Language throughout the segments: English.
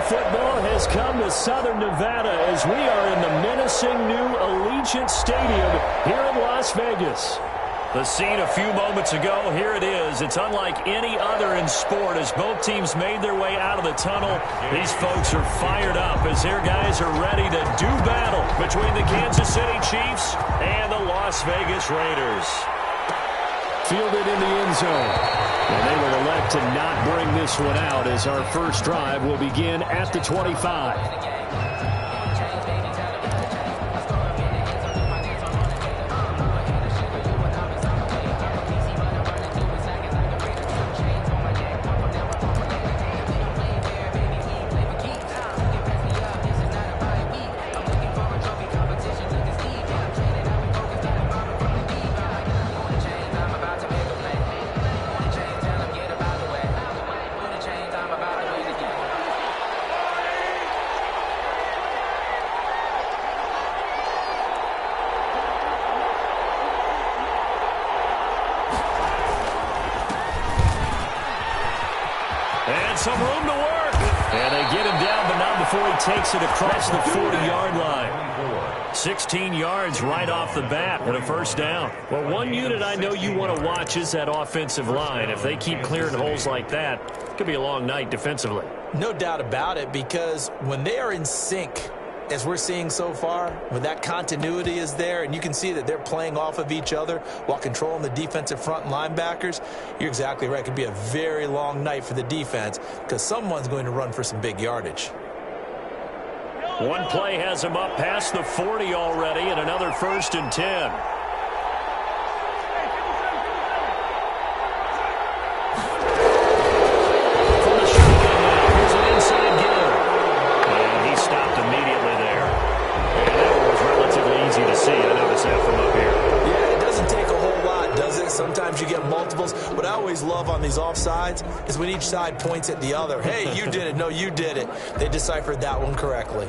football has come to Southern Nevada as we are in the menacing new Allegiant Stadium here in Las Vegas. The scene a few moments ago, here it is. It's unlike any other in sport as both teams made their way out of the tunnel. These folks are fired up as their guys are ready to do battle between the Kansas City Chiefs and the Las Vegas Raiders. Fielded in the end zone. And they will elect to not bring this one out as our first drive will begin at the 25. Some room to work. And they get him down, but not before he takes it across the 40-yard line. 16 yards right off the bat and a first down. Well, one unit I know you want to watch is that offensive line. If they keep clearing holes like that, it could be a long night defensively. No doubt about it, because when they are in sync, as we're seeing so far, when that continuity is there and you can see that they're playing off of each other while controlling the defensive front linebackers, you're exactly right. It could be a very long night for the defense because someone's going to run for some big yardage. One play has him up past the 40 already and another 1st and 10. Sometimes you get multiples. What I always love on these offsides is when each side points at the other. Hey, you did it. No, you did it. They deciphered that one correctly.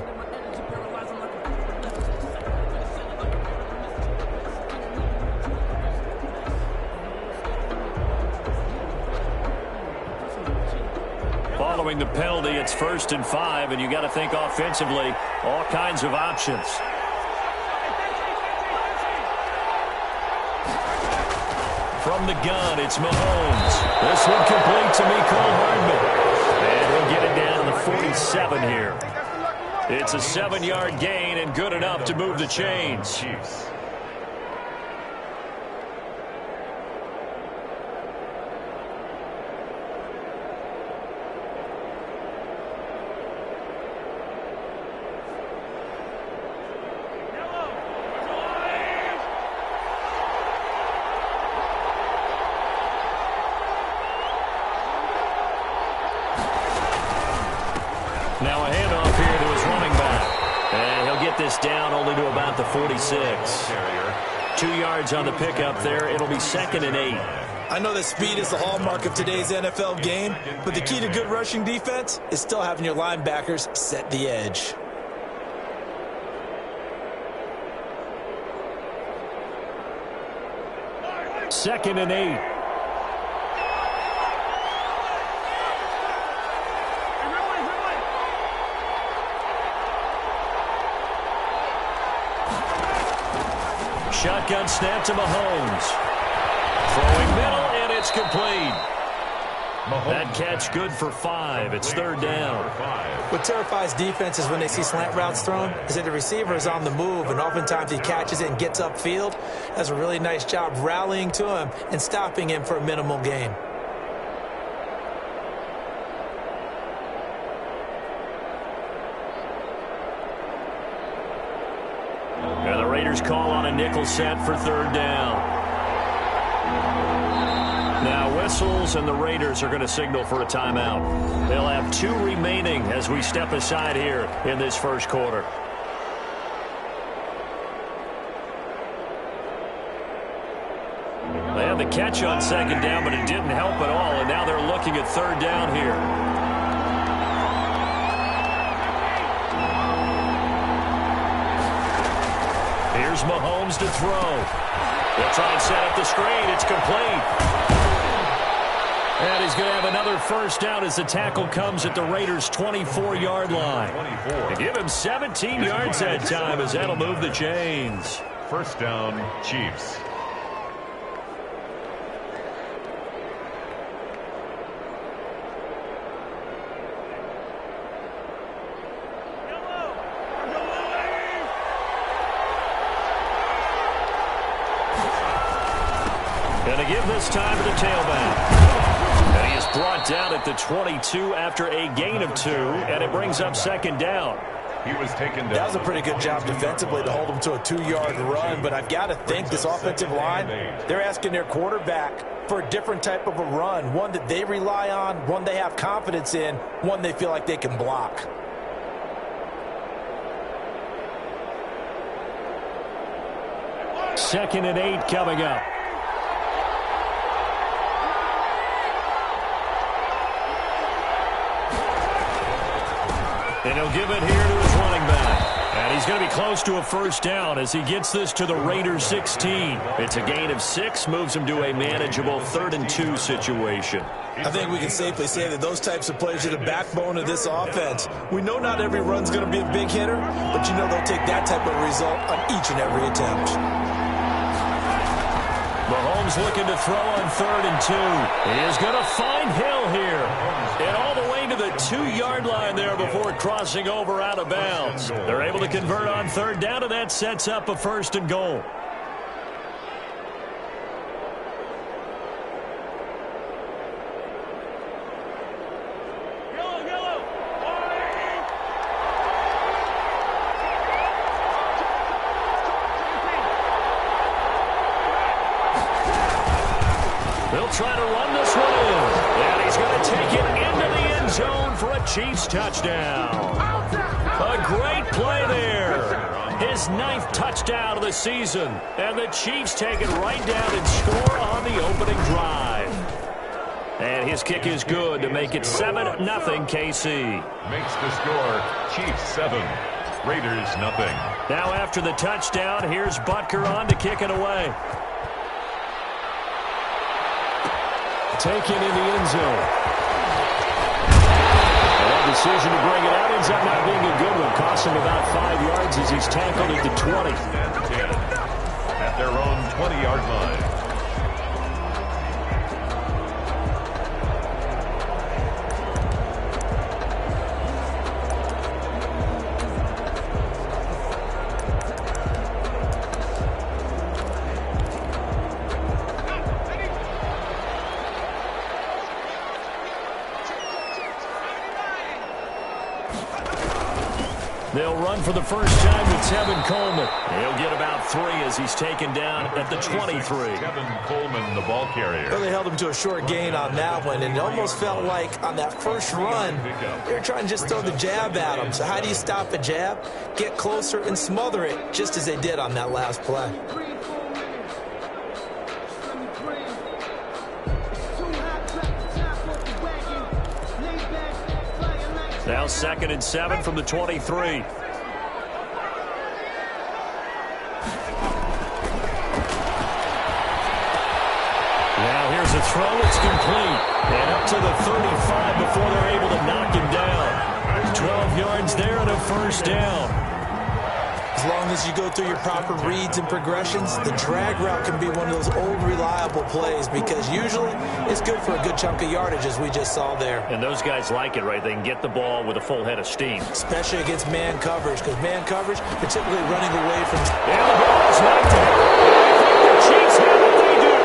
Following the penalty, it's 1st and 5, and you got to think offensively, all kinds of options. From the gun, it's Mahomes. This one complete to Mecole Hardman. And he'll get it down to the 47 here. It's a 7-yard gain and good enough to move the chains. Now a handoff here to his running back. And he'll get this down only to about the 46. 2 yards on the pickup there. It'll be 2nd and 8. I know that speed is the hallmark of today's NFL game, but the key to good rushing defense is still having your linebackers set the edge. Second and 8. Shotgun snap to Mahomes. Throwing middle, and it's complete. That catch good for 5. It's 3rd down. What terrifies defenses when they see slant routes thrown is that the receiver is on the move, and oftentimes he catches it and gets upfield. Does a really nice job rallying to him and stopping him for a minimal gain. And the Raiders call on a nickel set for 3rd down. Now whistles, and the Raiders are going to signal for a timeout. They'll have 2 remaining as we step aside here in this first quarter. They had the catch on 2nd down, but it didn't help at all, and now they're looking at 3rd down here. Here's Mahomes to throw. They'll try and set up the screen. It's complete. And he's going to have another first down as the tackle comes at the Raiders' 24-yard line. They give him 17 yards that time as that'll move the chains. First down, Chiefs. Going to give this time to the tailback. And he is brought down at the 22 after a gain of 2, and it brings up second down. He was taken down. That was a pretty good job defensively to hold him to a 2-yard run, but I've got to think this offensive line, they're asking their quarterback for a different type of a run, one that they rely on, one they have confidence in, one they feel like they can block. Second and 8 coming up. And he'll give it here to his running back. And he's going to be close to a first down as he gets this to the Raiders' 16. It's a gain of 6, moves him to a manageable 3rd and 2 situation. I think we can safely say that those types of plays are the backbone of this offense. We know not every run's going to be a big hitter, but you know they'll take that type of result on each and every attempt. Mahomes looking to throw on 3rd and 2. He is going to find Hill here. And all the way to the 2-yard line there before crossing over out of bounds. They're able to convert on 3rd down, and that sets up a 1st and goal. They'll try to run this one in. And he's going to take it into the end zone for a Chiefs touchdown. A great play there. His 9th touchdown of the season. And the Chiefs take it right down and score on the opening drive. And his kick is good to make it 7-0 KC. Makes the score Chiefs 7, Raiders nothing. Now after the touchdown, here's Butker on to kick it away. Taken in the end zone. And that decision to bring it out ends up not being a good one. Costs him about 5 yards as he's tackled at the 20. At their own 20-yard line. They'll run for the first time with Tevin Coleman. He'll get about 3 as he's taken down at the 23. Tevin Coleman, the ball carrier. Well, they held him to a short gain on that one, and it almost felt like on that first run, they were trying to just throw the jab at him. So how do you stop a jab? Get closer and smother it, just as they did on that last play. Now 2nd and 7 from the 23. Now here's a throw. It's complete. And up to the 35 before they're able to knock him down. 12 yards there and a first down. As long as you go through your proper reads and progressions, the drag route can be one of those old reliable plays because usually it's good for a good chunk of yardage as we just saw there. And those guys like it, right? They can get the ball with a full head of steam. Especially against man coverage because man coverage, they're typically running away from... And the ball is knocked out. The Chiefs have what they do.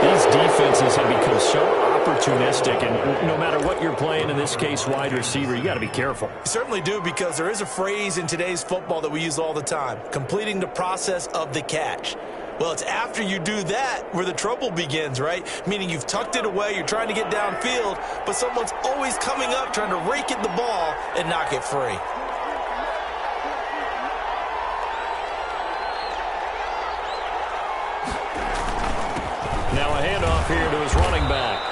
These defenses have become so opportunistic, and no matter what you're playing, in this case wide receiver, you got to be careful. You certainly do, because there is a phrase in today's football that we use all the time, completing the process of the catch. Well, it's after you do that where the trouble begins, right? Meaning you've tucked it away, you're trying to get downfield, but someone's always coming up trying to rake at the ball and knock it free. Now a handoff here to his running back.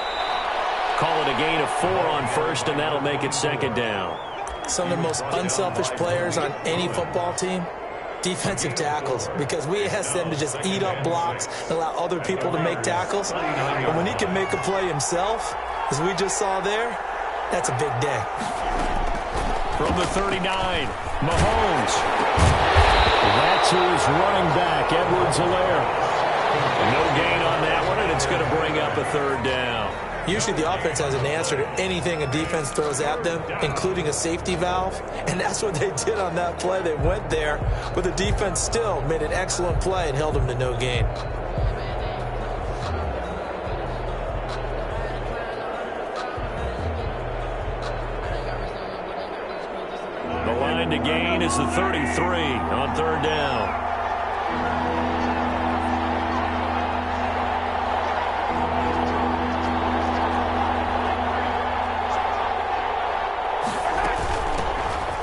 Call it a gain of 4 on first, and that'll make it 2nd down. Some of the most unselfish players on any football team, defensive tackles, because we ask them to just eat up blocks and allow other people to make tackles. But when he can make a play himself, as we just saw there, that's a big day. From the 39, Mahomes. That's his running back, Edwards-Helaire. No gain on that one, and it's going to bring up a third down. Usually the offense has an answer to anything a defense throws at them, including a safety valve, and that's what they did on that play. They went there, but the defense still made an excellent play and held them to no gain. The line to gain is the 33 on third down.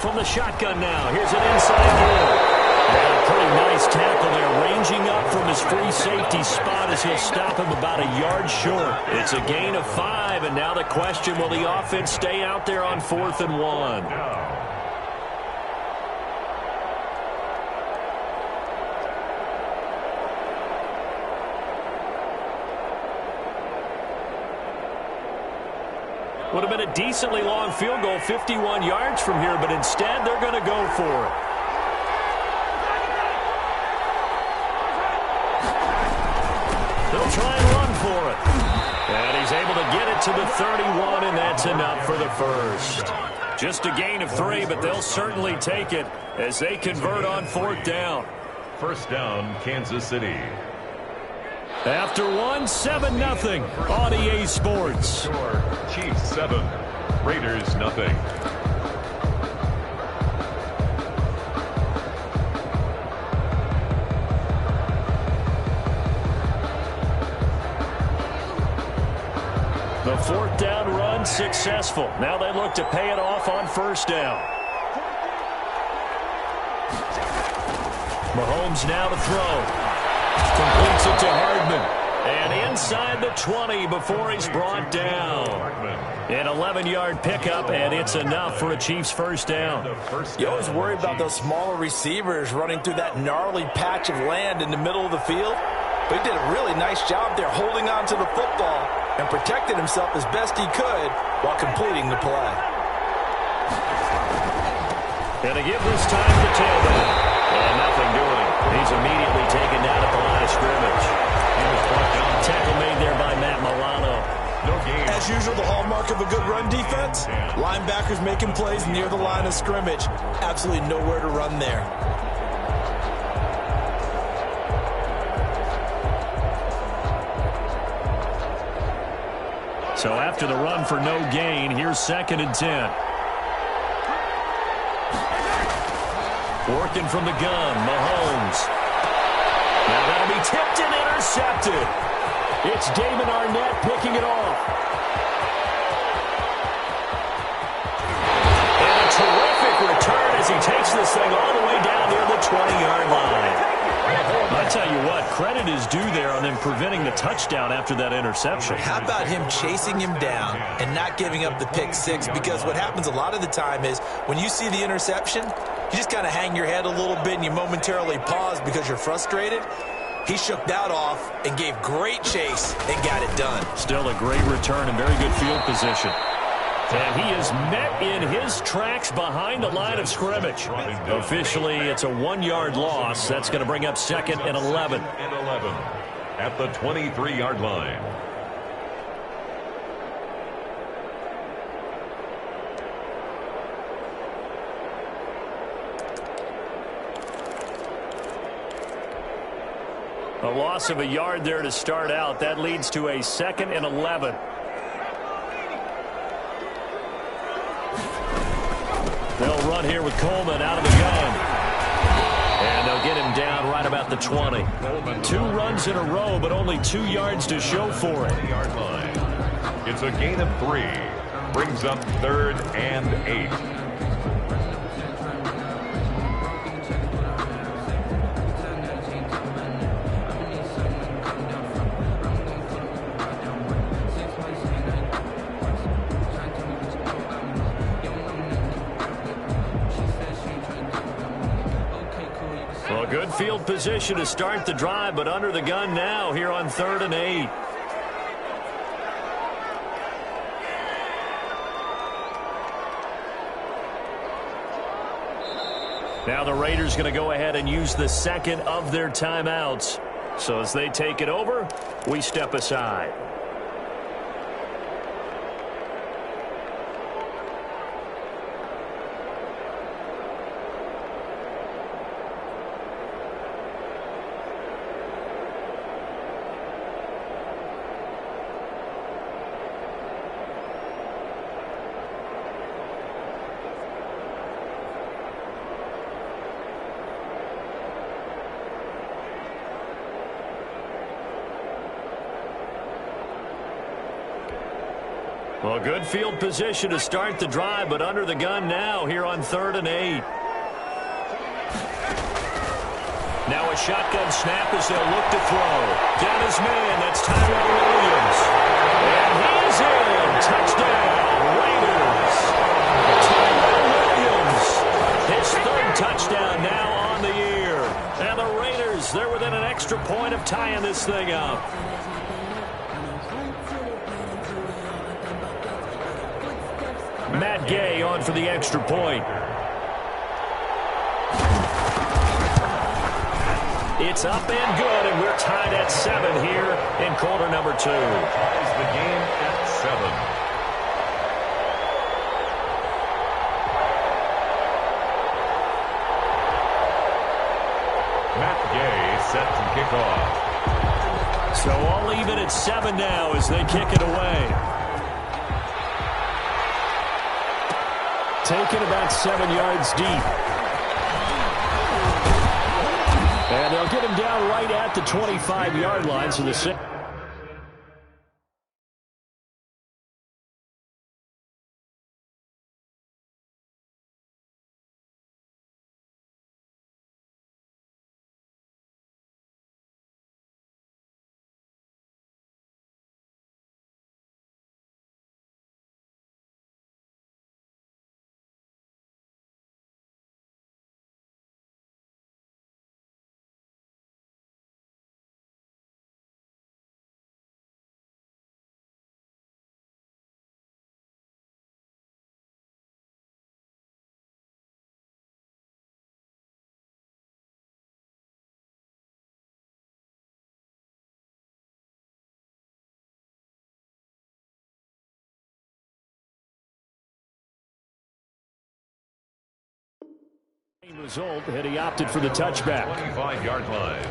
From the shotgun now, here's an inside move. And a pretty nice tackle there, ranging up from his free safety spot as he'll stop him about a yard short. It's a gain of 5, and now the question, will the offense stay out there on 4th and 1? Would have been a decently long field goal, 51 yards from here, but instead they're going to go for it. They'll try and run for it. And he's able to get it to the 31, and that's enough for the first. Just a gain of 3, but they'll certainly take it as they convert on 4th down. First down, Kansas City. After 7-0 on EA Sports. Score, Chiefs 7, Raiders nothing. The 4th down run successful. Now they look to pay it off on 1st down. Mahomes now to throw. Completes it to Hardman. And inside the 20 before he's brought down. An 11-yard pickup, and it's enough for a Chiefs first down. You always worry about those smaller receivers running through that gnarly patch of land in the middle of the field. But he did a really nice job there holding on to the football and protected himself as best he could while completing the play. Gonna give this time to tailback. And nothing doing. He's immediately taken down at the line of scrimmage. He was brought down. Tackle made there by Matt Milano. No gain. As usual, the hallmark of a good run defense, linebackers making plays near the line of scrimmage. Absolutely nowhere to run there. So after the run for no gain, here's 2nd and 10. Working from the gun, Mahomes. Now that'll be tipped and intercepted. It's Damon Arnett picking it off. And a terrific return as he takes this thing all the way down near the 20-yard line. I tell you what, credit is due there on them preventing the touchdown after that interception. How about him chasing him down and not giving up the pick 6? Because what happens a lot of the time is when you see the interception, you just kind of hang your head a little bit and you momentarily pause because you're frustrated. He shook that off and gave great chase and got it done. Still a great return and very good field position. And he is met in his tracks behind the line of scrimmage. Officially, it's a 1-yard loss. That's going to bring up 2nd and 11. At the 23-yard line. A loss of a yard there to start out. That leads to a 2nd and 11. They'll run here with Coleman out of the gun. And they'll get him down right about the 20. 2 runs in a row, but only 2 yards to show for it. It's a gain of 3. Brings up 3rd and 8. field position to start the drive, but under the gun now here on 3rd and 8. Now the Raiders going to go ahead and use the second of their timeouts. So as they take it over, we step aside. Well, good field position to start the drive, but under the gun now here on 3rd and 8. Now a shotgun snap as they'll look to throw. Down his man, that's Tyrell Williams. And he is in. Touchdown, Raiders. Tyrell Williams, his 3rd touchdown now on the year. And the Raiders, they're within an extra point of tying this thing up. Matt Gay on for the extra point. It's up and good, and we're tied at 7 here in quarter number 2. Ties the game at 7. Matt Gay set to kick off. So all even at 7 now as they kick it away. Taken about 7 yards deep. And they'll get him down right at the 25-yard line. So the result, and he opted for the touchback. 25-yard line.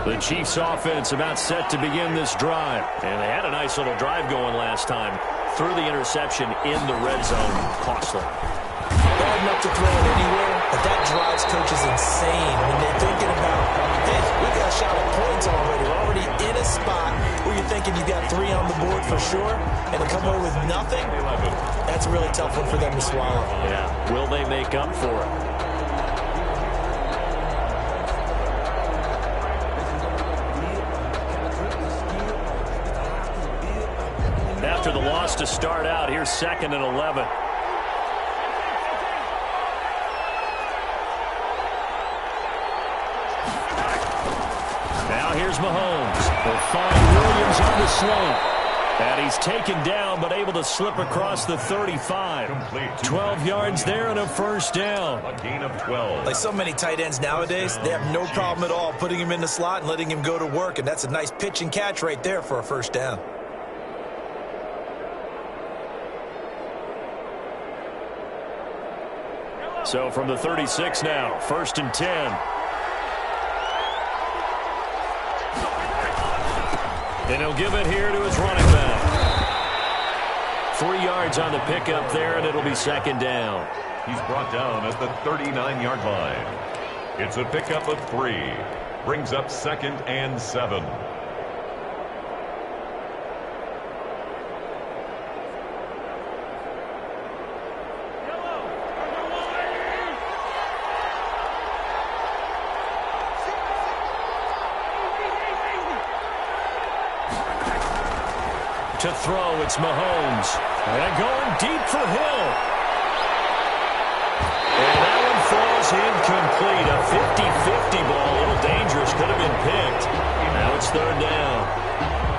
The Chiefs offense about set to begin this drive. And they had a nice little drive going last time. Threw the interception in the red zone. Costly. Bad enough to throw it anywhere, but that drives coaches insane when they're thinking about, hey, we got a shot at points already. We're already in a spot where you're thinking you got 3 on the board for sure, and to come away with nothing, that's a really tough one for them to swallow. Yeah. Will they make up for it? After the loss to start out, here's 2nd and 11. Now here's Mahomes. They'll find Williams on the slant. And he's taken down, but able to slip across the 35. Complete. 12 yards there and a first down. A gain of 12. Like so many tight ends nowadays, they have no problem at all putting him in the slot and letting him go to work, and that's a nice pitch and catch right there for a first down. So from the 36 now, 1st and 10. And he'll give it here to his running back. 3 yards on the pickup there, and it'll be 2nd down. He's brought down at the 39-yard line. It's a pickup of 3. Brings up 2nd and 7. To throw, it's Mahomes. And going deep for Hill. And that one falls incomplete. A 50-50 ball. A little dangerous. Could have been picked. Now it's third down.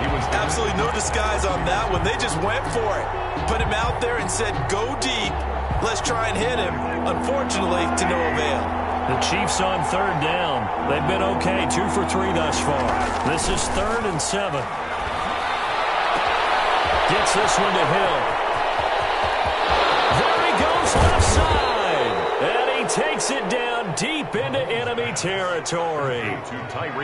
He was absolutely no disguise on that one. They just went for it. Put him out there and said, go deep. Let's try and hit him. Unfortunately, to no avail. The Chiefs on third down. They've been okay. 2 for 3 thus far. This is 3rd and 7. Gets this one to Hill. There he goes left side. And he takes it down deep into enemy territory.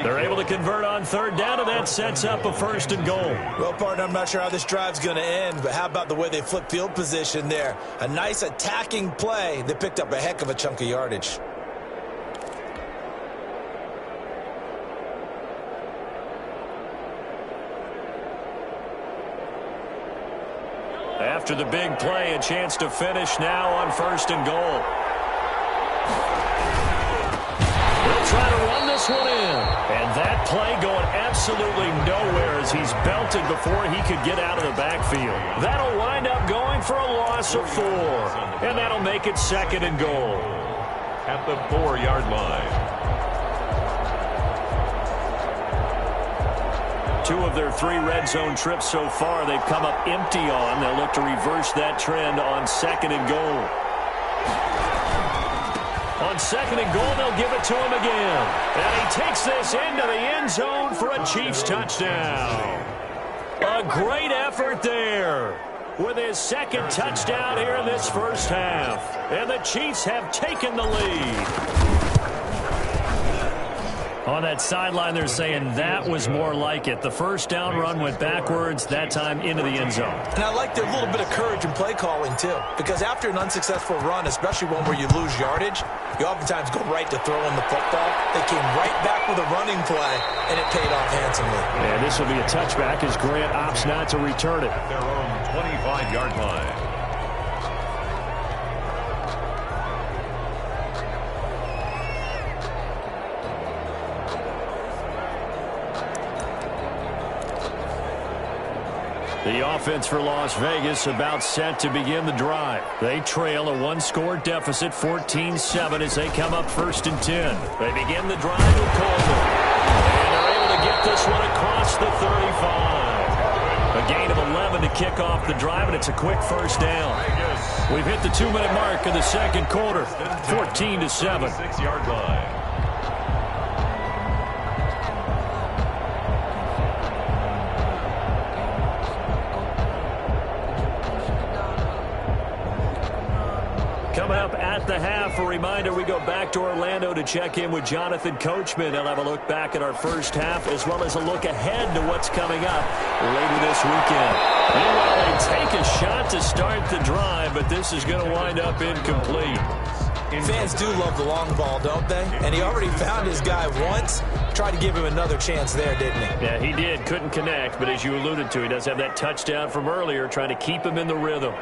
They're able to convert on third down, and that sets up a 1st and goal. Well, partner, I'm not sure how this drive's going to end, but how about the way they flip field position there? A nice attacking play. They picked up a heck of a chunk of yardage. After the big play, a chance to finish now on 1st and goal. They'll try to run this one in. And that play going absolutely nowhere as he's belted before he could get out of the backfield. That'll wind up going for a loss of 4. And that'll make it 2nd and goal. At the 4-yard line. 2 of their 3 red zone trips so far, they've come up empty on. They'll look to reverse that trend on 2nd and goal. On 2nd and goal, they'll give it to him again. And he takes this into the end zone for a Chiefs touchdown. A great effort there with his 2nd touchdown here in this first half. And the Chiefs have taken the lead. On that sideline, they're saying that was more like it. The first down run went backwards, that time into the end zone. And I like their little bit of courage in play calling, too. Because after an unsuccessful run, especially one where you lose yardage, you oftentimes go right to throwing the football. They came right back with a running play, and it paid off handsomely. And this will be a touchback as Grant opts not to return it. At their own 25-yard line. The offense for Las Vegas about set to begin the drive. They trail a 1-score deficit, 14-7, as they come up 1st and 10. They begin the drive with Coleman. And they're able to get this one across the 35. A gain of 11 to kick off the drive, and it's a quick first down. We've hit the 2-minute mark of the 2nd quarter, 14-7. 6-yard line. Coming up at the half, a reminder, we go back to Orlando to check in with Jonathan Coachman. He'll have a look back at our first half as well as a look ahead to what's coming up later this weekend. Meanwhile, they take a shot to start the drive, but this is going to wind up incomplete. Fans do love the long ball, don't they? And he already found his guy once. Tried to give him another chance there, didn't he? Yeah, he did. Couldn't connect, but as you alluded to, he does have that touchdown from earlier, trying to keep him in the rhythm.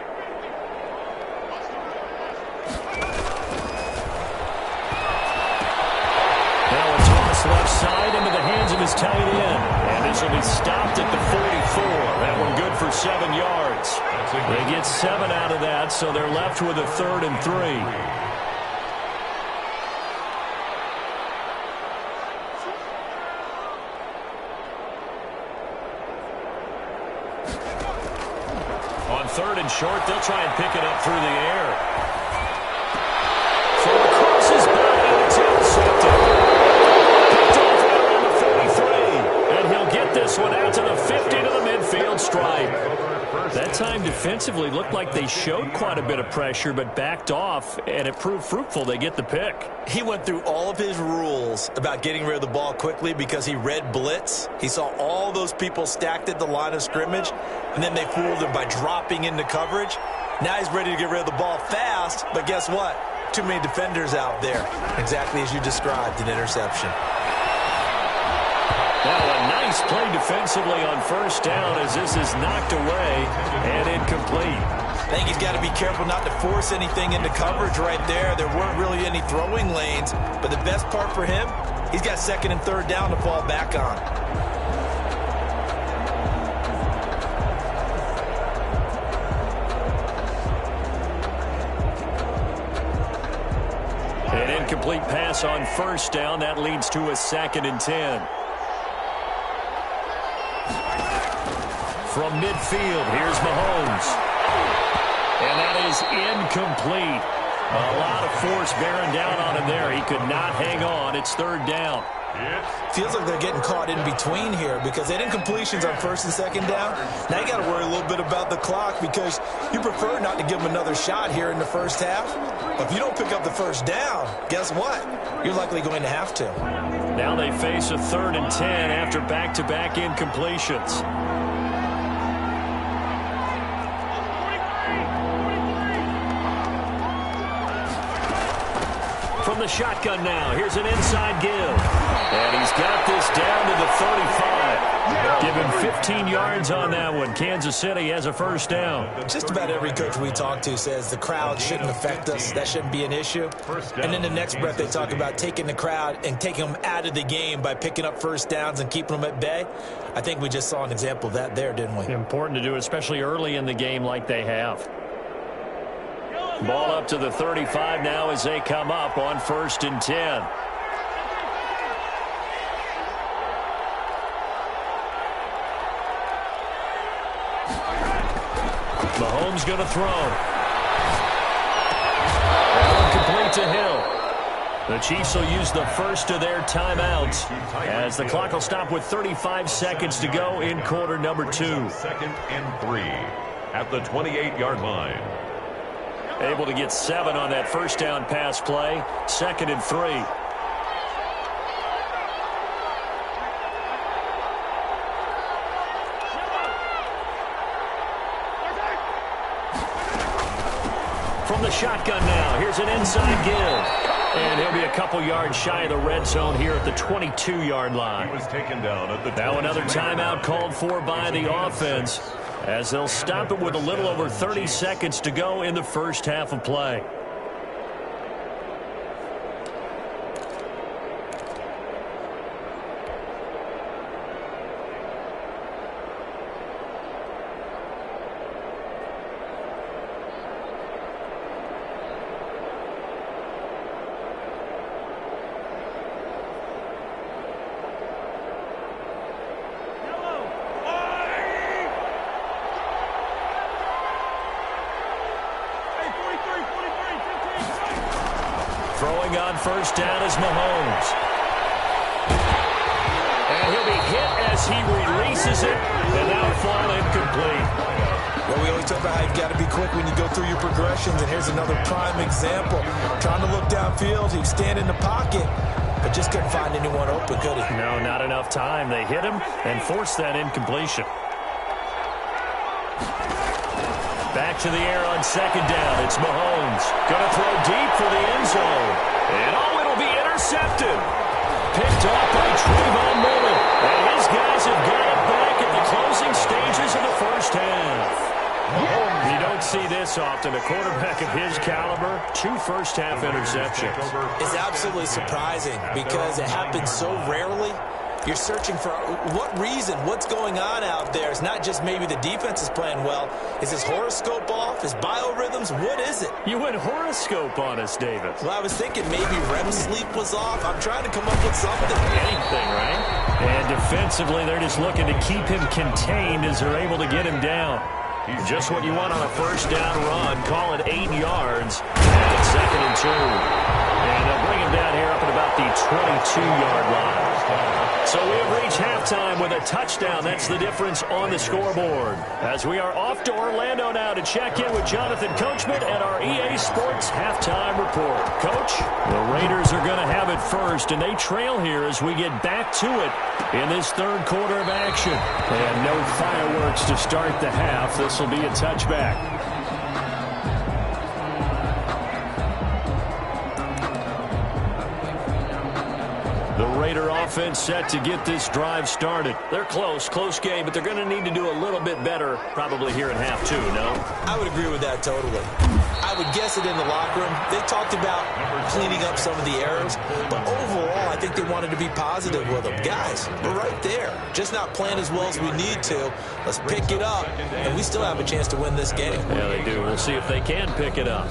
Left side into the hands of his tight end. And this will be stopped at the 44. That one good for 7 yards. They get 7 out of that, so they're left with a 3rd and 3. On 3rd and short, they'll try and pick it up through the air. Throw across his body, and it's intercepted. Get this one out to the 50 to the midfield stripe. That time defensively looked like they showed quite a bit of pressure but backed off, and it proved fruitful. They get the pick. He went through all of his rules about getting rid of the ball quickly because he read blitz. He saw all those people stacked at the line of scrimmage, and then they fooled him by dropping into coverage. Now he's ready to get rid of the ball fast, but guess what? Too many defenders out there. Exactly as you described, an interception. Now a nice play defensively on first down as this is knocked away and incomplete. I think he's got to be careful not to force anything into coverage right there. There weren't really any throwing lanes, but the best part for him, he's got 2nd and 3rd down to fall back on. incomplete pass on first down. That leads to a 2nd and 10. From midfield, here's Mahomes. And that is incomplete. A lot of force bearing down on him there. He could not hang on. It's 3rd down. Feels like they're getting caught in between here because they had incompletions on 1st and 2nd down. Now you got to worry a little bit about the clock because you prefer not to give them another shot here in the first half. But if you don't pick up the 1st down, guess what? You're likely going to have to. Now they face a 3rd and 10 after back-to-back incompletions. From the shotgun now, here's an inside give. And he's got this down to the 35. Give him 15 yards on that one. Kansas City has a 1st down. Just about every coach we talk to says the crowd shouldn't affect us. That shouldn't be an issue. And in the next breath, they talk about taking the crowd and taking them out of the game by picking up 1st downs and keeping them at bay. I think we just saw an example of that there, didn't we? Important to do, especially early in the game like they have. Ball up to the 35 now as they come up on 1st and 10. Mahomes going to throw. Incomplete to Hill. The Chiefs will use the first of their timeouts as the clock will stop with 35 seconds to go in quarter number 2. 2nd and 3 at the 28-yard line. Able to get 7 on that 1st down pass play. 2nd and 3. From the shotgun now, here's an inside give. And he'll be a couple yards shy of the red zone here at the 22-yard line. He was taken down at the now another timeout called for by the offense, as they'll stop it with a little over 30 seconds to go in the first half of play. Throwing on 1st down is Mahomes. And he'll be hit as he releases it, and that'll fall incomplete. Well, we always talk about how you've got to be quick when you go through your progressions, and here's another prime example. Trying to look downfield, he was standing in the pocket, but just couldn't find anyone open, could he? No, not enough time. They hit him and forced that incompletion. Back to the air on 2nd down. It's Mahomes. Going to throw deep for the end zone. And it'll be intercepted. Picked off by Trayvon Mullen. And his guys have got it back at the closing stages of the first half. You don't see this often. A quarterback of his caliber, 2 first-half interceptions. It's absolutely surprising because it happens so rarely. You're searching for what reason, what's going on out there. It's not just maybe the defense is playing well. Is his horoscope off? His biorhythms? What is it? You went horoscope on us, David. Well, I was thinking maybe REM sleep was off. I'm trying to come up with something. Anything, right? And defensively, they're just looking to keep him contained as they're able to get him down. Just what you want on a 1st down run. Call it 8 yards at 2nd and 2. And they'll bring him down here up at about the 22-yard line. So we have reached halftime with a touchdown. That's the difference on the scoreboard. As we are off to Orlando now to check in with Jonathan Coachman at our EA Sports Halftime Report. Coach, the Raiders are going to have it first, and they trail here as we get back to it in this 3rd quarter of action. And no fireworks to start the half. This will be a touchback. The Raider offense set to get this drive started. They're close game, but they're going to need to do a little bit better probably here in half 2, no? I would agree with that totally. I would guess it in the locker room. They talked about cleaning up some of the errors, but overall, I think they wanted to be positive with them. Guys, we're right there. Just not playing as well as we need to. Let's pick it up, and we still have a chance to win this game. Yeah, they do. We'll see if they can pick it up.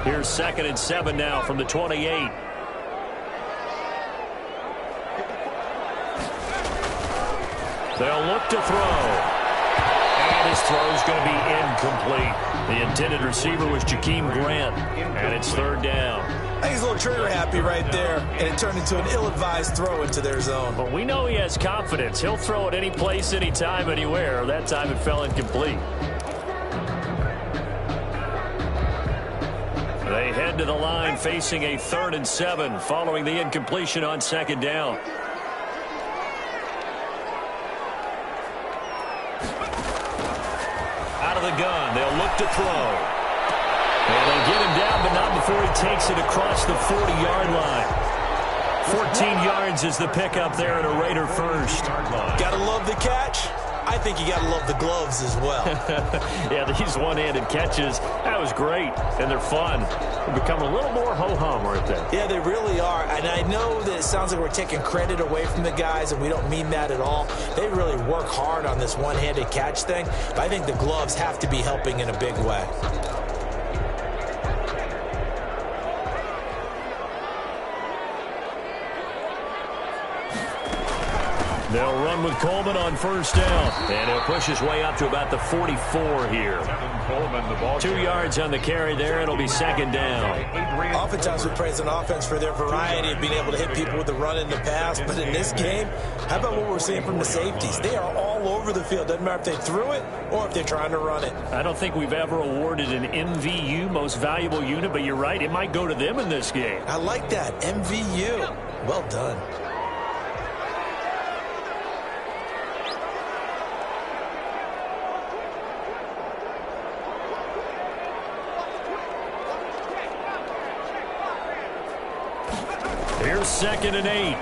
Here's 2nd and 7 now from the 28. They'll look to throw. And his throw's going to be incomplete. The intended receiver was Jakeem Grant, and it's 3rd down. I think he's a little trigger happy right there, and it turned into an ill-advised throw into their zone. But we know he has confidence. He'll throw it any place, anytime, anywhere. That time it fell incomplete. They head to the line facing a 3rd and 7 following the incompletion on 2nd down. Out of the gun, they'll look to throw. And they get him down, but not before he takes it across the 40-yard line. 14 yards is the pickup there, and a Raider first. Gotta love the catch. I think you got to love the gloves as well. Yeah, these one-handed catches, that was great, and they're fun. They become a little more ho-hum, aren't they? Yeah, they really are, and I know that it sounds like we're taking credit away from the guys, and we don't mean that at all. They really work hard on this one-handed catch thing, but I think the gloves have to be helping in a big way. They'll run with Coleman on 1st down, and he'll push his way up to about the 44 here. 2 yards on the carry there. It'll be 2nd down. Oftentimes we praise an offense for their variety of being able to hit people with the run and the pass, but in this game, how about what we're seeing from the safeties? They are all over the field. Doesn't matter if they threw it or if they're trying to run it. I don't think we've ever awarded an MVU, most valuable unit, but you're right, it might go to them in this game. I like that, MVU. Well done. Here's 2nd and 8.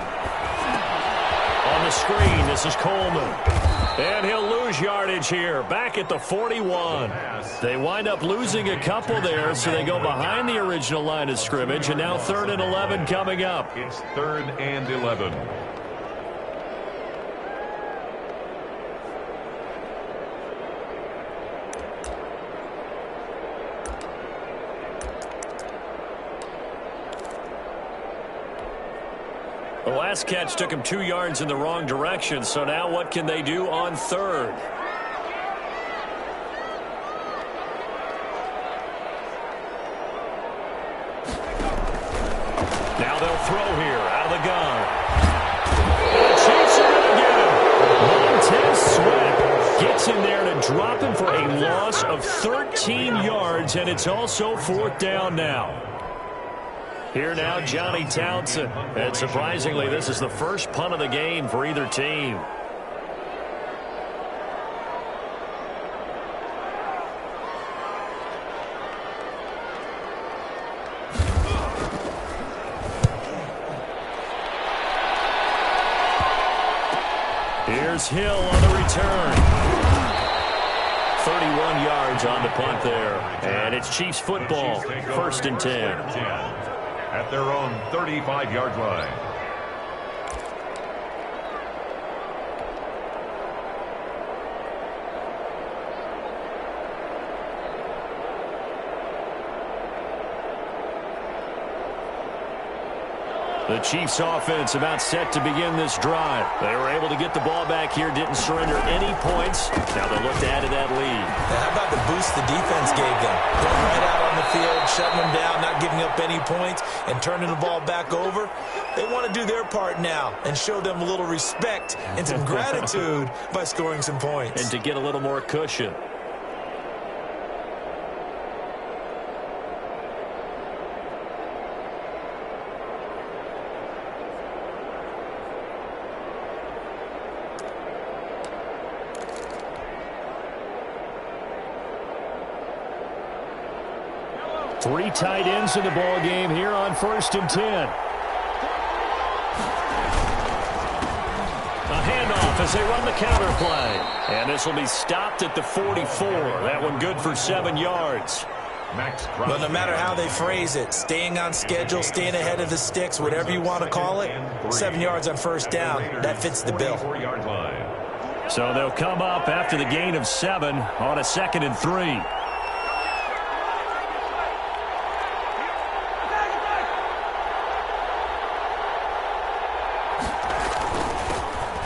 On the screen, this is Coleman. And he'll lose yardage here, back at the 41. They wind up losing a couple there, so they go behind the original line of scrimmage, and now 3rd and 11 coming up. It's 3rd and 11. The last catch took him 2 yards in the wrong direction, so now what can they do on 3rd? Now they'll throw here, out of the gun. And the Chiefs are going to get him. Montez Sweat gets in there to drop him for a loss of 13 yards, and it's also 4th down now. Here now, Johnny Townsend. And surprisingly, this is the first punt of the game for either team. Here's Hill on the return. 31 yards on the punt there. And it's Chiefs football, 1st and 10. At their own 35-yard line. The Chiefs offense about set to begin this drive. They were able to get the ball back here, didn't surrender any points. Now they'll look to add to that lead. Now, how about the boost the defense gave them? Going right out on the field, shutting them down, not giving up any points, and turning the ball back over. They want to do their part now and show them a little respect and some gratitude by scoring some points. And to get a little more cushion. Three tight ends in the ball game here on 1st and 10. A handoff as they run the counter play. And this will be stopped at the 44. That one good for 7 yards. But no matter how they phrase it, staying on schedule, staying ahead of the sticks, whatever you want to call it, 7 yards on 1st down, that fits the bill. So they'll come up after the gain of 7 on a 2nd and 3.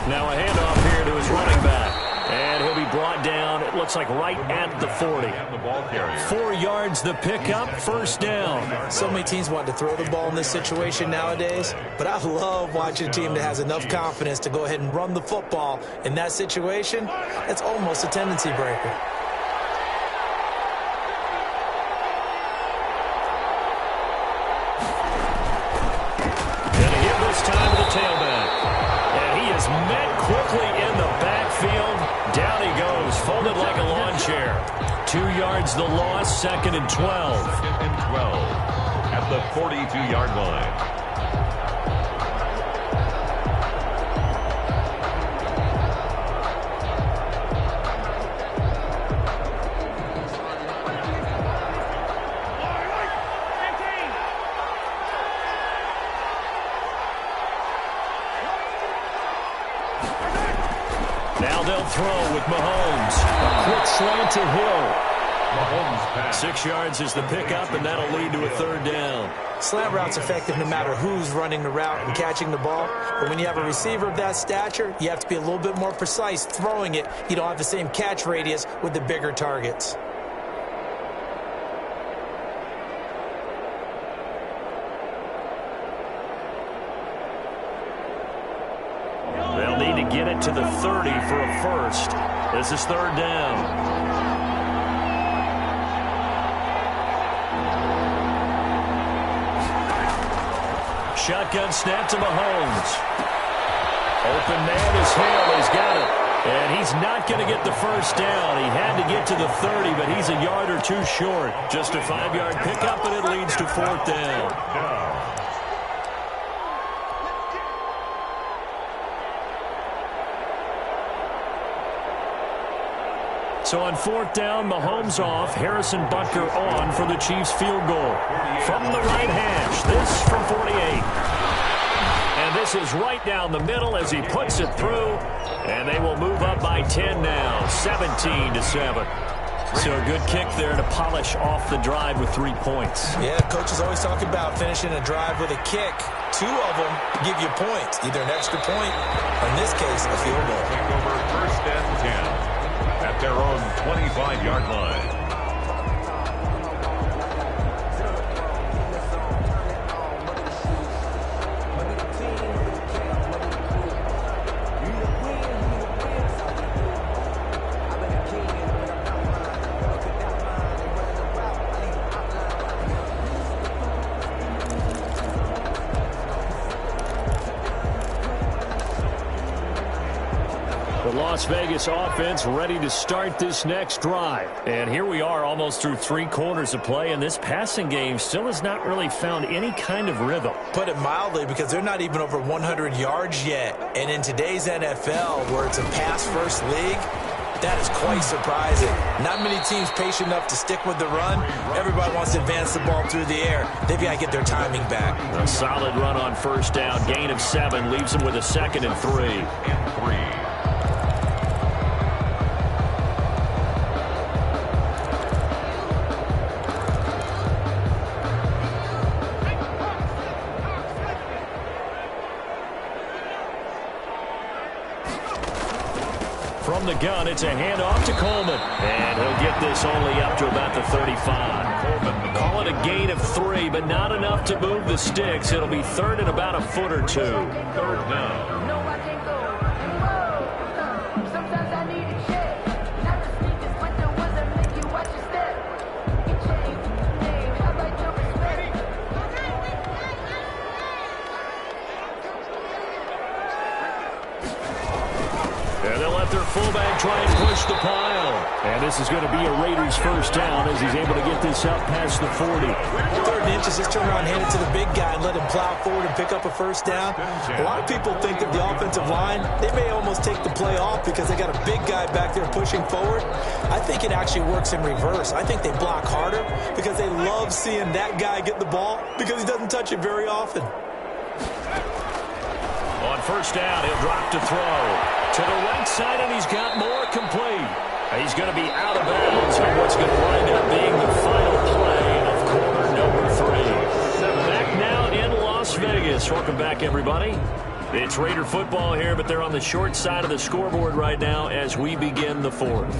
Now a handoff here to his running back. And he'll be brought down, it looks like right at the 40. 4 yards the pickup, first down. So many teams want to throw the ball in this situation nowadays, but I love watching a team that has enough confidence to go ahead and run the football in that situation. That's almost a tendency breaker. And a hit this time to the tailback. And he is met quickly in the backfield. Down he goes, folded like a lawn chair. 2 yards the loss, 2nd and 12. 2nd and 12 at the 42-yard line. Now they'll throw with Mahomes. A quick slant to Hill. Mahomes pass. 6 yards is the pickup, and that'll lead to a 3rd down. Slant route's effective no matter who's running the route and catching the ball. But when you have a receiver of that stature, you have to be a little bit more precise throwing it. You don't have the same catch radius with the bigger targets. They'll need to get it to the 30 for a first. This is 3rd down. Shotgun snap to Mahomes. Open man is Hill. He's got it. And he's not going to get the first down. He had to get to the 30, but he's a yard or two short. Just a 5-yard pickup, and it leads to 4th down. So on 4th down, Mahomes off, Harrison Butker on for the Chiefs field goal. From the right hash, this from 48. And this is right down the middle as he puts it through. And they will move up by 10 now, 17-7. So a good kick there to polish off the drive with 3 points. Yeah, coach is always talking about finishing a drive with a kick. 2 of them give you points, either an extra point, or in this case, a field goal. Take over 1st and 10. At their own 25-yard line. Las Vegas offense ready to start this next drive. And here we are almost through 3 quarters of play, and this passing game still has not really found any kind of rhythm. Put it mildly, because they're not even over 100 yards yet. And in today's NFL, where it's a pass-first league, that is quite surprising. Not many teams patient enough to stick with the run. Everybody wants to advance the ball through the air. They've got to get their timing back. A solid run on 1st down. Gain of 7 leaves them with a 2nd and 3. And 3. From the gun, it's a handoff to Coleman. And he'll get this only up to about the 35. Call it a gain of 3, but not enough to move the sticks. It'll be 3rd and about a foot or 2. 3rd down. Their fullback try and push the pile. And this is going to be a Raiders 1st down as he's able to get this up past the 40. 3rd and inches, just turn around, hand it to the big guy, and let him plow forward and pick up a 1st down. A lot of people think that the offensive line, they may almost take the play off because they got a big guy back there pushing forward. I think it actually works in reverse. I think they block harder because they love seeing that guy get the ball because he doesn't touch it very often. On 1st down, he'll drop to throw. To the right side, and he's got more complete. He's going to be out of bounds on what's going to wind up being the final play of quarter number 3. Back now in Las Vegas. Welcome back, everybody. It's Raider football here, but they're on the short side of the scoreboard right now as we begin the fourth.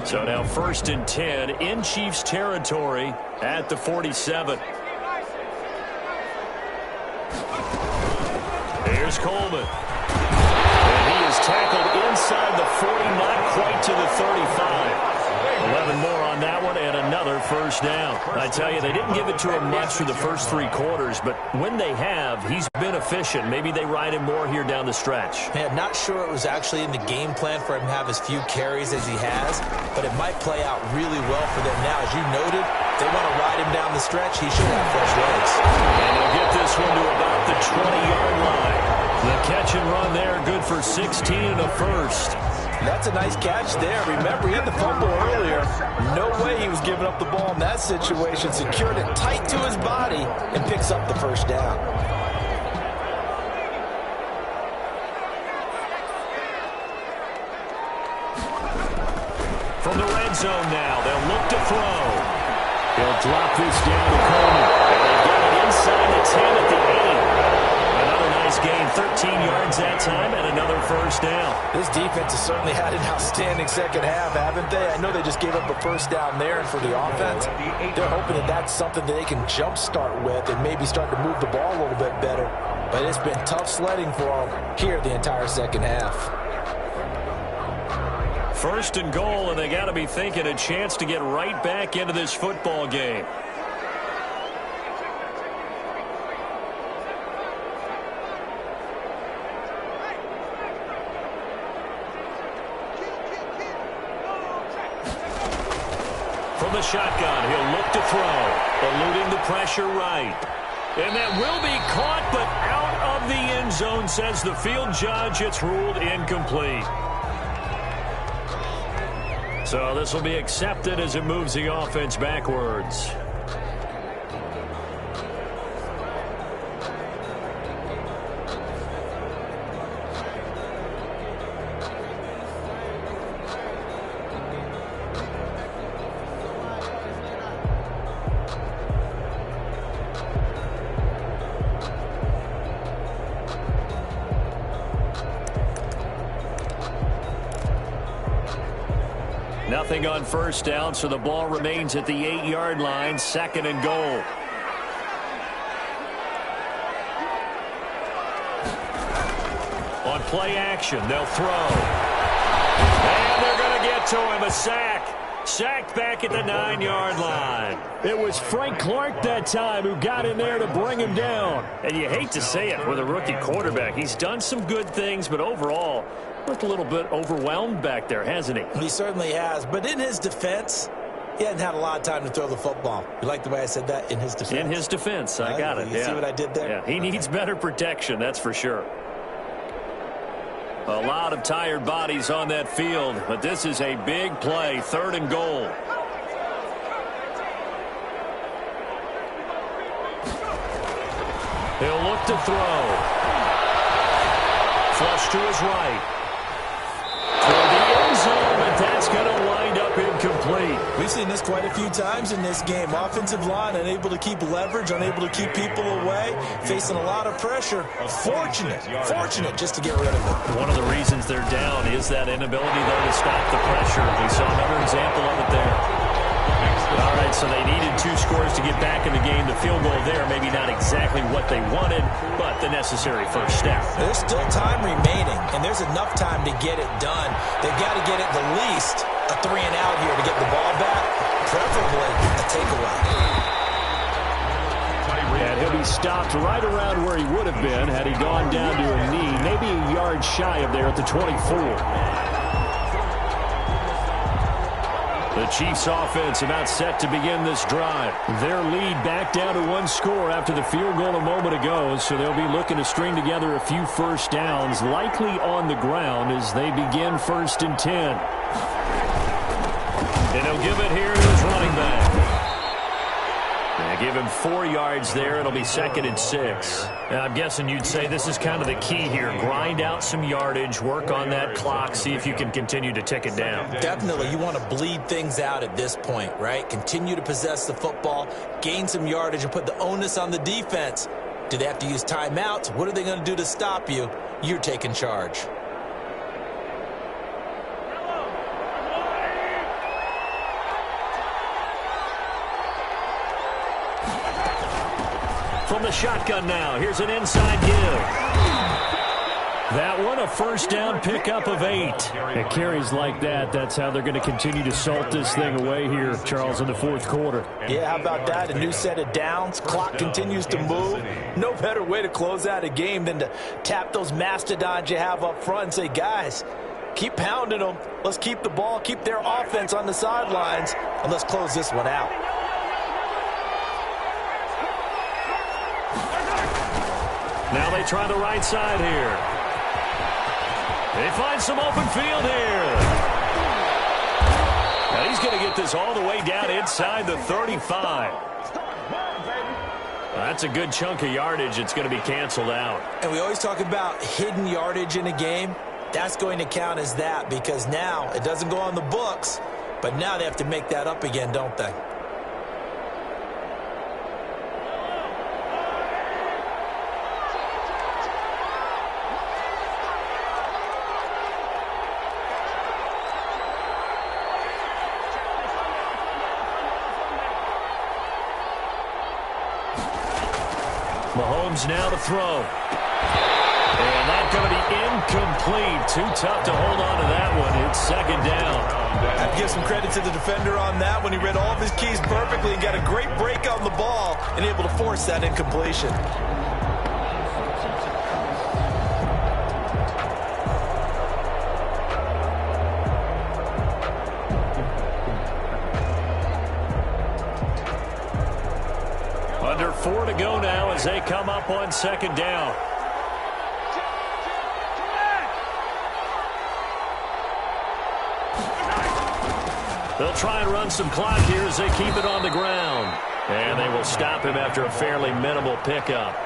So now 1st and 10 in Chiefs territory at the 47. Here's Coleman. And he is tackled inside the 40, not quite to the 35. 11 more on that one and another 1st down. I tell you, they didn't give it to him much for the first 3 quarters, but when they have, he's been efficient. Maybe they ride him more here down the stretch. Yeah, not sure it was actually in the game plan for him to have as few carries as he has, but it might play out really well for them now. As you noted, they want to ride him down the stretch. He should have fresh legs. And they'll get this one to about the 20-yard line. The catch and run there, good for 16 and a first. That's a nice catch there. Remember, he had the fumble earlier. No way he was giving up the ball in that situation. Secured it tight to his body and picks up the 1st down. From the red zone now, they'll look to throw. He'll drop this down to Coleman. And they get it inside the 10 at the 8. Another nice gain, 13 yards that time, and another 1st down. This defense has certainly had an outstanding second half, haven't they? I know they just gave up a 1st down there, and for the offense, they're hoping that that's something that they can jumpstart with and maybe start to move the ball a little bit better. But it's been tough sledding for them here the entire second half. 1st and goal, and they got to be thinking a chance to get right back into this football game. From the shotgun, he'll look to throw, eluding the pressure right. And that will be caught, but out of the end zone, says the field judge. It's ruled incomplete. So this will be accepted as it moves the offense backwards. Nothing on 1st down, so the ball remains at the 8-yard line, 2nd and goal. On play action, they'll throw. And they're going to get to him, a sack. Sacked back at the 9-yard line. It was Frank Clark that time who got in there to bring him down. And you hate to say it with a rookie quarterback. He's done some good things, but overall, looked a little bit overwhelmed back there, hasn't he? He certainly has, but in his defense, he hadn't had a lot of time to throw the football. You like the way I said that? In his defense? In his defense, I got it. You see what I did there? Yeah, he needs better protection, that's for sure. A lot of tired bodies on that field, but this is a big play, 3rd and goal. He'll look to throw. Flush to his right. For the end zone, but that's going to wind up incomplete. We've seen this quite a few times in this game. Offensive line unable to keep leverage, unable to keep people away, facing a lot of pressure. Fortunate just to get rid of it. One of the reasons they're down is that inability, though, to stop the pressure. We saw another example of it there. All right, so they needed 2 scores to get back in the game. The field goal there, maybe not exactly what they wanted, but the necessary 1st step. There's still time remaining, and there's enough time to get it done. They've got to get at the least a 3 and out here to get the ball back, preferably a takeaway. And he'll be stopped right around where he would have been had he gone down to a knee, maybe a yard shy of there at the 24. The Chiefs offense about set to begin this drive. Their lead back down to 1 score after the field goal a moment ago, so they'll be looking to string together a few 1st downs, likely on the ground as they begin 1st and 10. And he'll give it here to his running back. Give him 4 yards there. It'll be 2nd and 6. Now, I'm guessing you'd say this is kind of the key here. Grind out some yardage, work on that clock, see if you can continue to tick it down. Definitely. You want to bleed things out at this point, right? Continue to possess the football, gain some yardage, and put the onus on the defense. Do they have to use timeouts? What are they going to do to stop you? You're taking charge. From the shotgun now, here's an inside give. That one, a first down pickup of 8. It carries like that. That's how they're going to continue to salt this thing away here, Charles, in the 4th quarter. Yeah, how about that? A new set of downs. Clock continues to move. No better way to close out a game than to tap those mastodons you have up front and say, guys, keep pounding them. Let's keep the ball, keep their offense on the sidelines, and let's close this one out. Now they try the right side here. They find some open field here. Now he's going to get this all the way down inside the 35. That's a good chunk of yardage. It's going to be canceled out. And we always talk about hidden yardage in a game. That's going to count as that because now it doesn't go on the books, but now they have to make that up again, don't they? Mahomes now to throw. And that's going to be incomplete. Too tough to hold on to that one. It's 2nd down. I have to give some credit to the defender on that one. He read all of his keys perfectly and got a great break on the ball and able to force that incompletion. Under 4 to go now as they come up on 2nd down. They'll try and run some clock here as they keep it on the ground. And they will stop him after a fairly minimal pickup.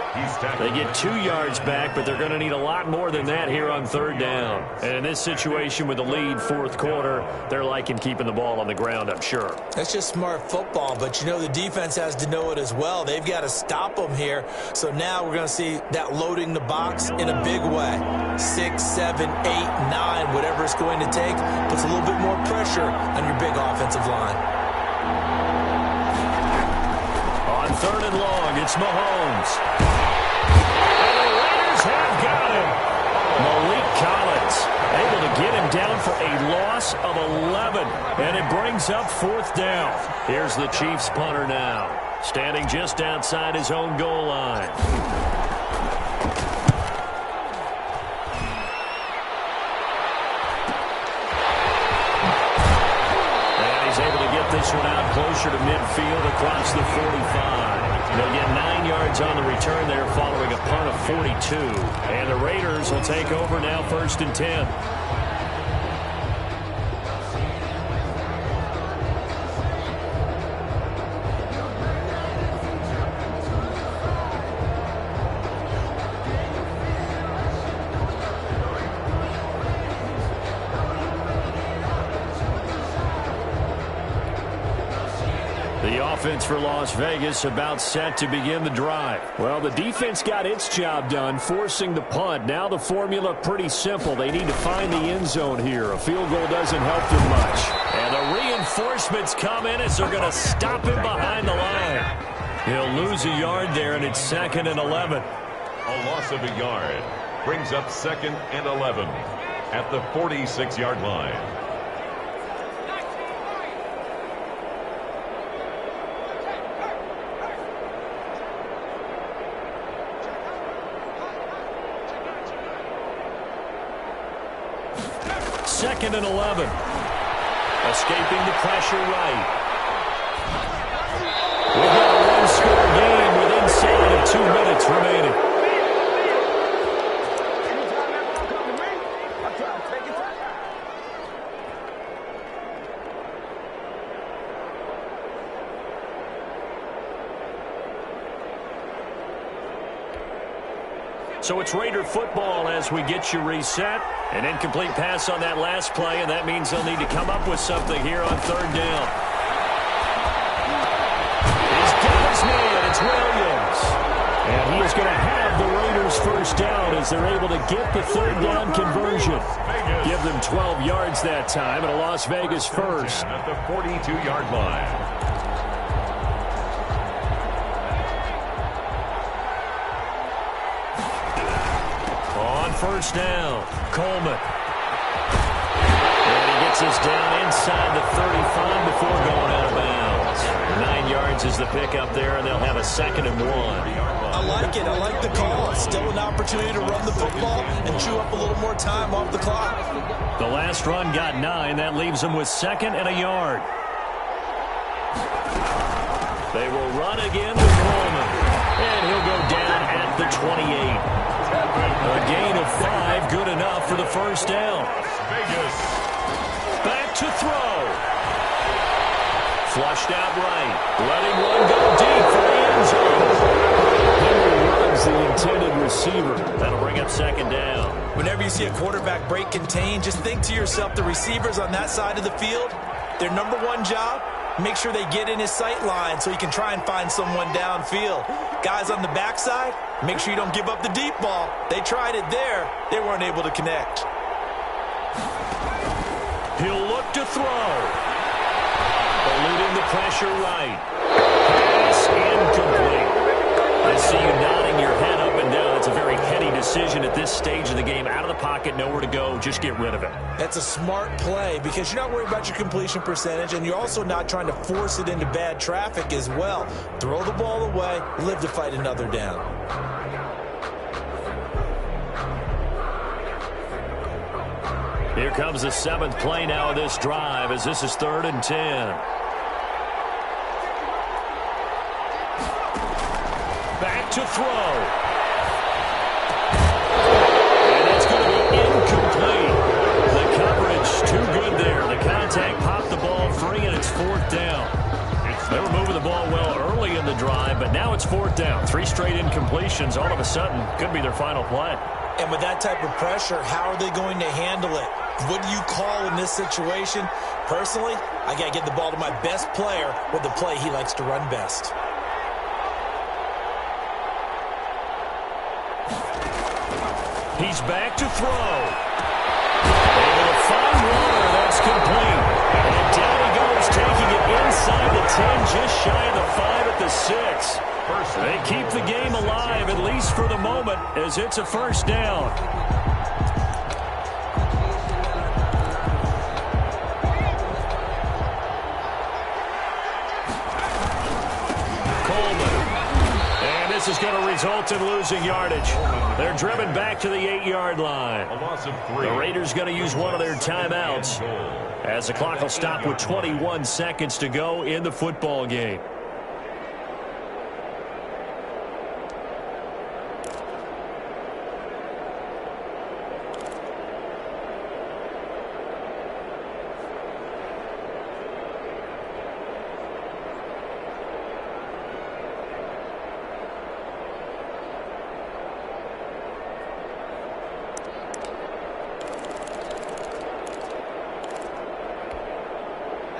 They get 2 yards back, but they're going to need a lot more than that here on 3rd down. And in this situation with the lead 4th quarter, they're liking keeping the ball on the ground, I'm sure. That's just smart football, but you know the defense has to know it as well. They've got to stop them here. So now we're going to see that loading the box in a big way. 6, 7, 8, 9, whatever it's going to take, puts a little bit more pressure on your big offensive line. On 3rd and long, it's Mahomes. And the Raiders have got him. Malik Collins able to get him down for a loss of 11. And it brings up 4th down. Here's the Chiefs punter now, standing just outside his own goal line. This one out closer to midfield across the 45. They'll get 9 yards on the return there following a punt of 42. And the Raiders will take over now 1st and 10. Offense for Las Vegas about set to begin the drive. Well, the defense got its job done, forcing the punt. Now the formula pretty simple. They need to find the end zone here. A field goal doesn't help them much. And the reinforcements come in as they're going to stop him behind the line. He'll lose a yard there, and it's 2nd and 11. A loss of a yard brings up 2nd and 11 at the 46-yard line. Second and 11. Escaping the pressure right. We've got a one-score game with inside of 2 minutes remaining. So it's Raider football as we get you reset. An incomplete pass on that last play, and that means they'll need to come up with something here on third down. He's got his man. It's Williams. And he is going to have the Raiders first down as they're able to get the third down conversion. Give them 12 yards that time, and a Las Vegas first. At the 42-yard line. First down, Coleman. And he gets us down inside the 35 before going out of bounds. 9 yards is the pickup there, and they'll have a 2nd and 1. I like it. I like the call. Still an opportunity to run the football and chew up a little more time off the clock. The last run got 9. That leaves them with 2nd and a yard. They will run again with Coleman. And he'll go down at the 28. A gain of 5, good enough for the first down. Vegas. Back to throw. Flushed out right. Letting one go deep for the end zone. Henry runs the intended receiver. That'll bring up 2nd down. Whenever you see a quarterback break contain, just think to yourself, the receivers on that side of the field, their number one job, make sure they get in his sight line so he can try and find someone downfield. Guys on the backside, make sure you don't give up the deep ball. They tried it there. They weren't able to connect. He'll look to throw. Eluding the pressure right. Pass incomplete. I see you nodding your head up and down. It's a very heady decision at this stage of the game. Out of the pocket, nowhere to go. Just get rid of it. That's a smart play because you're not worried about your completion percentage, and you're also not trying to force it into bad traffic as well. Throw the ball away, live to fight another down. Here comes the 7th play now of this drive as this is 3rd and 10. Back to throw. And it's going to be incomplete. The coverage too good there. The contact popped the ball free, and it's 4th down. They were moving the ball well early in the drive, but now it's 4th down. 3 straight incompletions all of a sudden could be their final play. And with that type of pressure, how are they going to handle it? What do you call in this situation? Personally, I got to get the ball to my best player with the play he likes to run best. He's back to throw. Able to find Warner. That's complete. And down he goes, taking it inside the 10, just shy of the 5 at the 6. They keep the game alive, at least for the moment, as it's a first down. This is going to result in losing yardage. They're driven back to the 8-yard line. A loss of 3. The Raiders going to use one of their timeouts as the clock will stop with 21 seconds to go in the football game.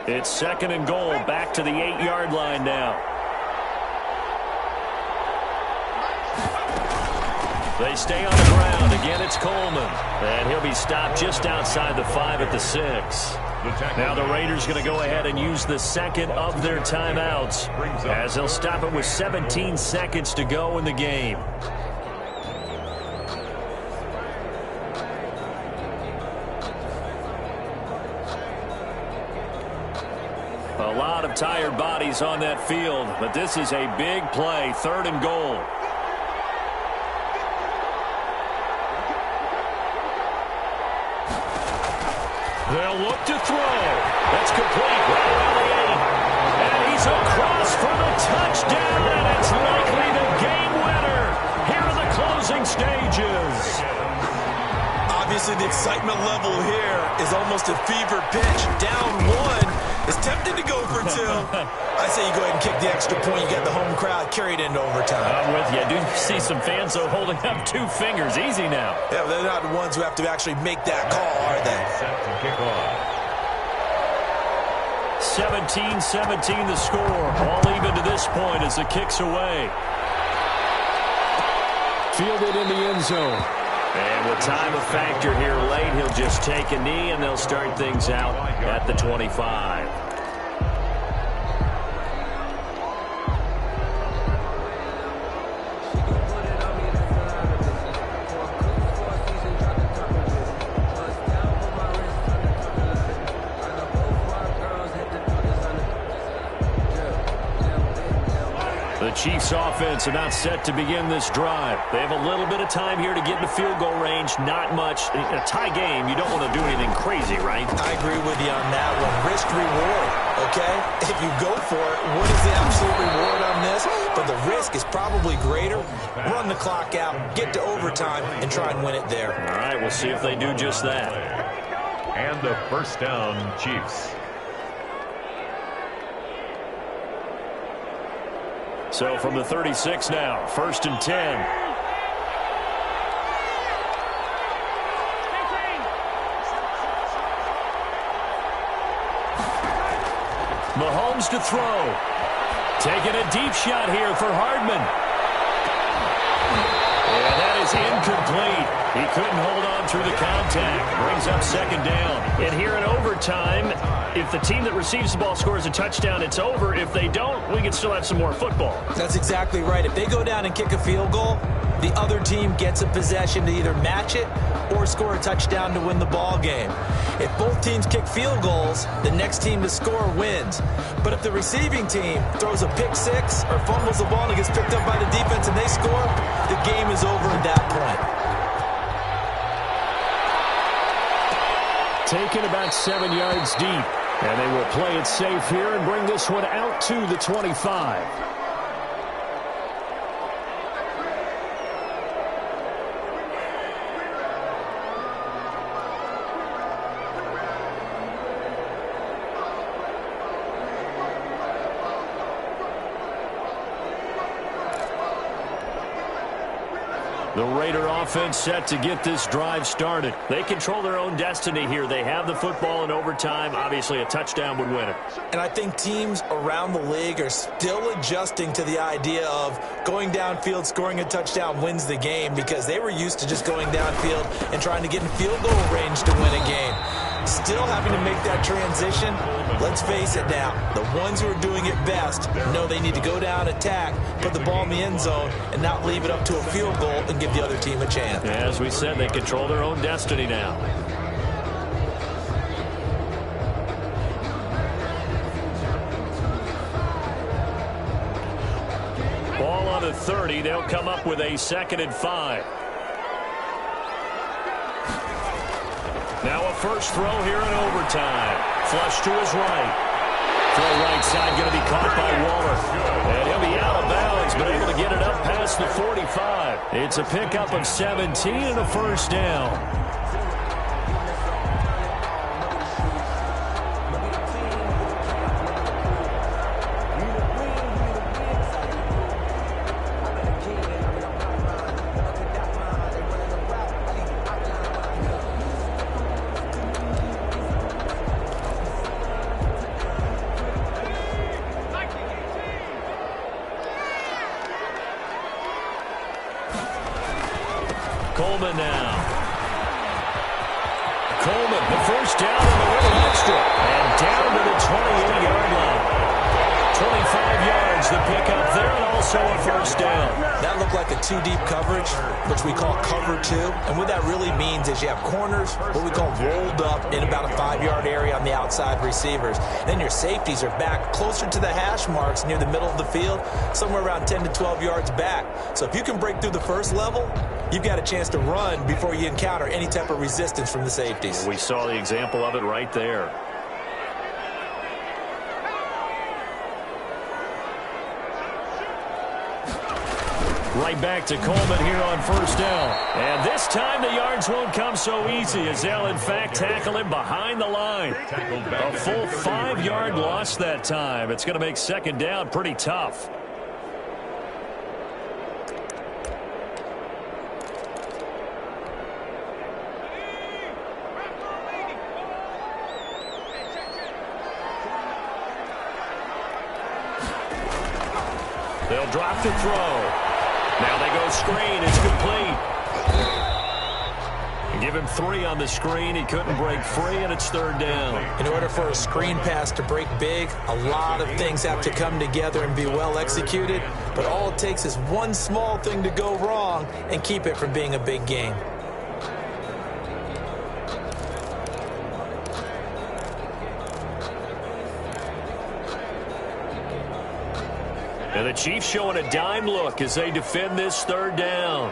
It's 2nd and goal, back to the 8-yard line now. They stay on the ground. Again, it's Coleman. And he'll be stopped just outside the 5 at the 6. Now the Raiders going to go ahead and use the 2nd of their timeouts as they'll stop it with 17 seconds to go in the game. A lot of tired bodies on that field, but this is a big play, 3rd and goal. They'll look to throw. That's complete right around the 8. And he's across for the touchdown, and it's likely the game winner here in the closing stages. Obviously, the excitement level here is almost a fever pitch. Down one, is tempted to go for two. I say you go ahead and kick the extra point. You got the home crowd carried into overtime. I'm with you. I do see some fans, though, holding up 2 fingers. Easy now. Yeah, they're not the ones who have to actually make that call, are they? Set to kick off. 17-17 the score. All even to this point as the kick's away. Fielded in the end zone. And with time a factor here late, he'll just take a knee, and they'll start things out at the 25. The Chiefs offense about set to begin this drive. They have a little bit of time here to get into field goal range. Not much. In a tie game, you don't want to do anything crazy, right? I agree with you on that one. Risk reward, okay? If you go for it, what is the absolute reward on this? But the risk is probably greater. Run the clock out, get to overtime, and try and win it there. All right, we'll see if they do just that. And the first down, Chiefs. So from the 36 now, 1st and 10. Mahomes to throw. Taking a deep shot here for Hardman. And that is incomplete. He couldn't hold on through the contact. Brings up 2nd down. And here in overtime, if the team that receives the ball scores a touchdown, it's over. If they don't, we can still have some more football. That's exactly right. If they go down and kick a field goal, the other team gets a possession to either match it or score a touchdown to win the ball game. If both teams kick field goals, the next team to score wins. But if the receiving team throws a pick six or fumbles the ball and it gets picked up by the defense and they score, the game is over at that point. Taken about 7 yards deep. And they will play it safe here and bring this one out to the 25. The Raider offense set to get this drive started. They control their own destiny here. They have the football in overtime. Obviously, a touchdown would win it. And I think teams around the league are still adjusting to the idea of going downfield, scoring a touchdown wins the game, because they were used to just going downfield and trying to get in field goal range to win a game. Still having to make that transition. Let's face it now, the ones who are doing it best know they need to go down, attack, put the ball in the end zone, and not leave it up to a field goal and give the other team a chance. As we said, they control their own destiny now. Ball on the 30. They'll come up with a 2nd and 5. Now a first throw here in overtime. Flush to his right. Throw right side going to be caught by Waller. And he'll be out of bounds, but able to get it up past the 45. It's a pickup of 17 and a first down. Coleman now. Coleman, the first down and a little extra. And down to the 28-yard line. 25 yards, the pickup there, and also a first down. That looked like a two-deep coverage, which we call cover two. And what that really means is you have corners, what we call rolled up in about a 5-yard area on the outside receivers. Then your safeties are back closer to the hash marks near the middle of the field, somewhere around 10 to 12 yards back. So if you can break through the first level, you've got a chance to run before you encounter any type of resistance from the safeties. We saw the example of it right there. Right back to Coleman here on first down. And this time the yards won't come so easy as they'll, in fact, tackle him behind the line. A full 5-yard loss that time. It's going to make second down pretty tough. They'll drop to throw. Now they go screen. It's complete. Give him 3 on the screen. He couldn't break free, and it's third down. In order for a screen pass to break big, a lot of things have to come together and be well executed. But all it takes is one small thing to go wrong and keep it from being a big game. And the Chiefs showing a dime look as they defend this third down.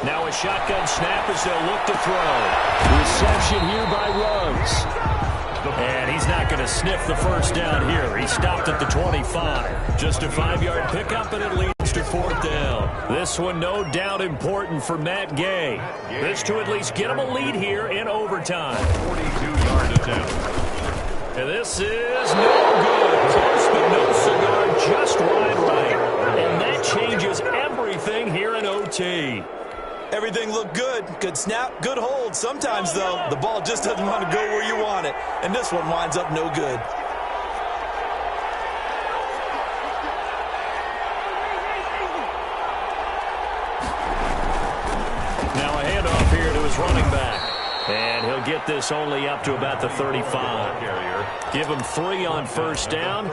Now a shotgun snap as they'll look to throw. Reception here by Ruggs. And he's not going to sniff the first down here. He stopped at the 25. Just a 5-yard pickup, and it leads to fourth down. This one no doubt important for Matt Gay. This to at least get him a lead here in overtime. 42-yard attempt. And this is no good. Close but no cigar, just wide right. And that changes everything here in OT. Everything looked good. Good snap, good hold. Sometimes, though, the ball just doesn't want to go where you want it. And this one winds up no good. Now a handoff here to his running back. And he'll get this only up to about the 35. Give him 3 on first down.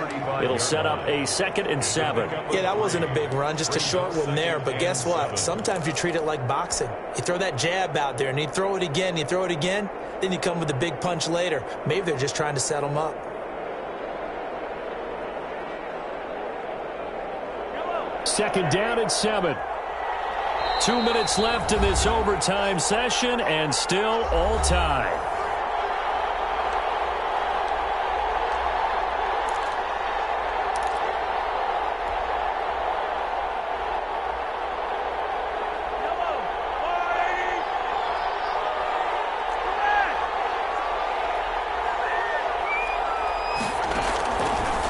It'll set up a 2nd and 7. Yeah, that wasn't a big run, just a short one there. But guess what? Sometimes you treat it like boxing. You throw that jab out there, and you throw it again, you throw it again, then you come with a big punch later. Maybe they're just trying to set him up. Second down and 7. 2 minutes left in this overtime session, and still all tied.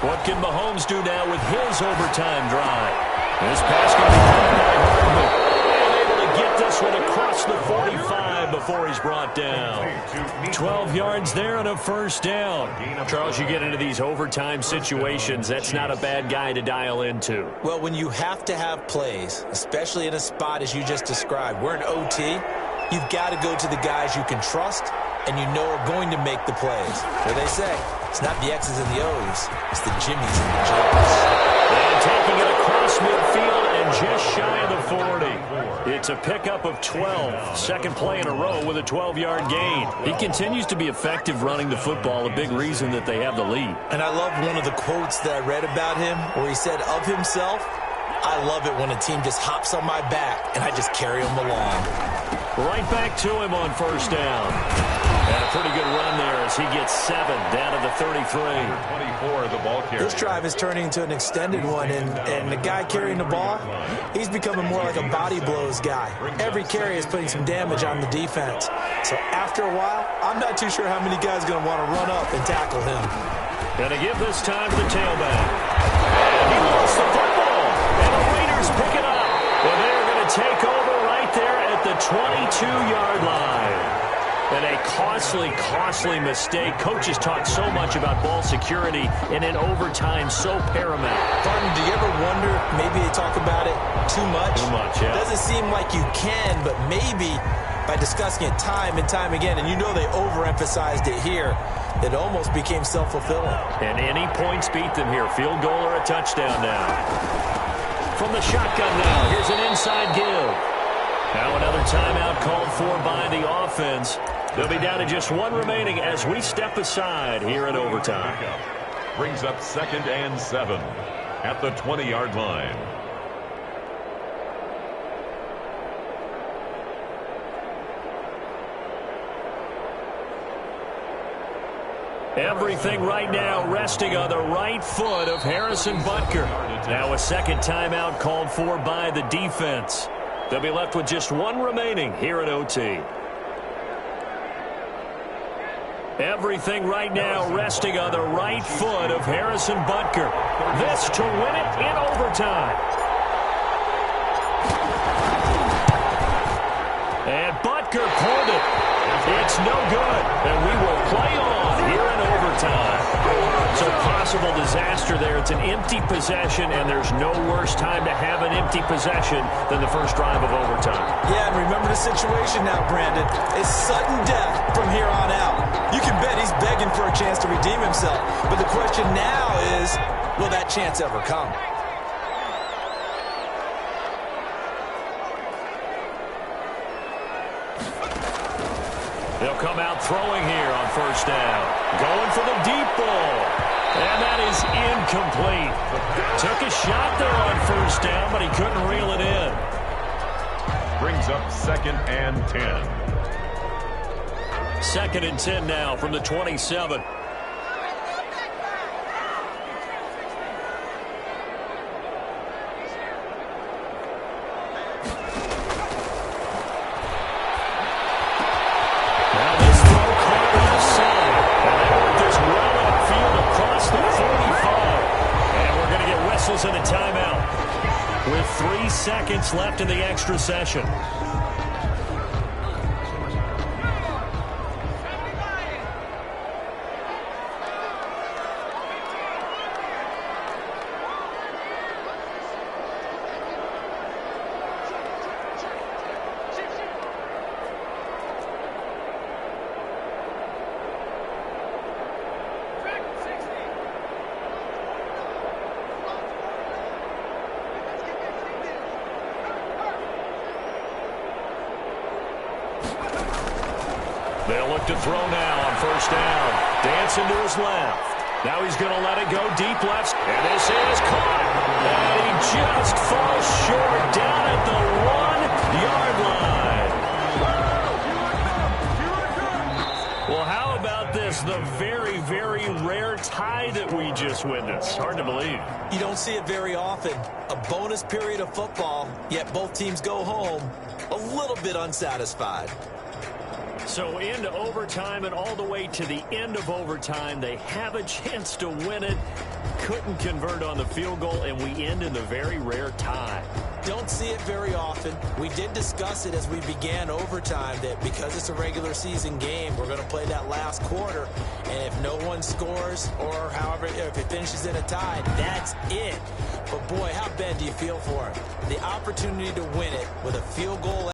What can Mahomes do now with his overtime drive? This pass can be caught by Hardman. And able to get this one across the 45 before he's brought down. 12 yards there and a first down. Charles, you get into these overtime situations, that's not a bad guy to dial into. Well, when you have to have plays, especially in a spot as you just described, we're in OT, you've got to go to the guys you can trust and you know are going to make the plays. What they say, it's not the X's and the O's, it's the Jimmies and the Joes. And taking it across midfield and just shy of the 40. It's a pickup of 12. Second play in a row with a 12-yard gain. He continues to be effective running the football, a big reason that they have the lead. And I love one of the quotes that I read about him where he said of himself, I love it when a team just hops on my back and I just carry them along. Right back to him on first down. And a pretty good run there as he gets 7 down to the 33. 24, the ball carrier. This drive is turning into an extended one, and the guy carrying the ball, he's becoming more like a body blows guy. Every carry is putting some damage on the defense. So after a while, I'm not too sure how many guys are going to want to run up and tackle him. Going to give this time to the tailback. And he lost the football. And the Raiders pick it up. Well, they're going to take over right there at the 22-yard line. And a costly mistake. Coaches talk so much about ball security, and in overtime, so paramount. Pardon, do you ever wonder, maybe they talk about it too much? Too much, yeah. Doesn't seem like you can, but maybe by discussing it time and time again, and you know they overemphasized it here, it almost became self-fulfilling. And any points beat them here. Field goal or a touchdown now. From the shotgun now, here's an inside give. Now another timeout called for by the offense. They'll be down to just 1 remaining as we step aside here in overtime. Brings up 2nd and 7 at the 20-yard line. Everything right now resting on the right foot of Harrison Butker. Now a second timeout called for by the defense. They'll be left with just one remaining here at OT. Everything right now resting on the right foot of Harrison Butker. This to win it in overtime. And Butker pulled it. It's no good. And we will play on here in overtime. So possible disaster there. It's an empty possession, and there's no worse time to have an empty possession than the first drive of overtime. Yeah, and remember the situation now, Brandon. It's sudden death from here on out. You can bet he's begging for a chance to redeem himself. But the question now is, will that chance ever come? They'll come out throwing here on first down. Going for the deep ball. And that is incomplete. Took a shot there on first down, but he couldn't reel it in. Brings up 2nd and 10. 2nd and 10 now from the 27. And a timeout with 3 seconds left in the extra session. They'll look to throw now on first down. Dancing to his left. Now he's going to let it go deep left. And this is caught. And he just falls short down at the 1-yard line. Well, how about this? The very, very rare tie that we just witnessed. Hard to believe. You don't see it very often. A bonus period of football, yet both teams go home a little bit unsatisfied. So into overtime and all the way to the end of overtime, they have a chance to win it. Couldn't convert on the field goal, and we end in the very rare tie. Don't see it very often. We did discuss it as we began overtime that because it's a regular season game, we're going to play that last quarter. And if no one scores or however, if it finishes in a tie, that's it. But boy, how bad do you feel for him? The opportunity to win it with a field goal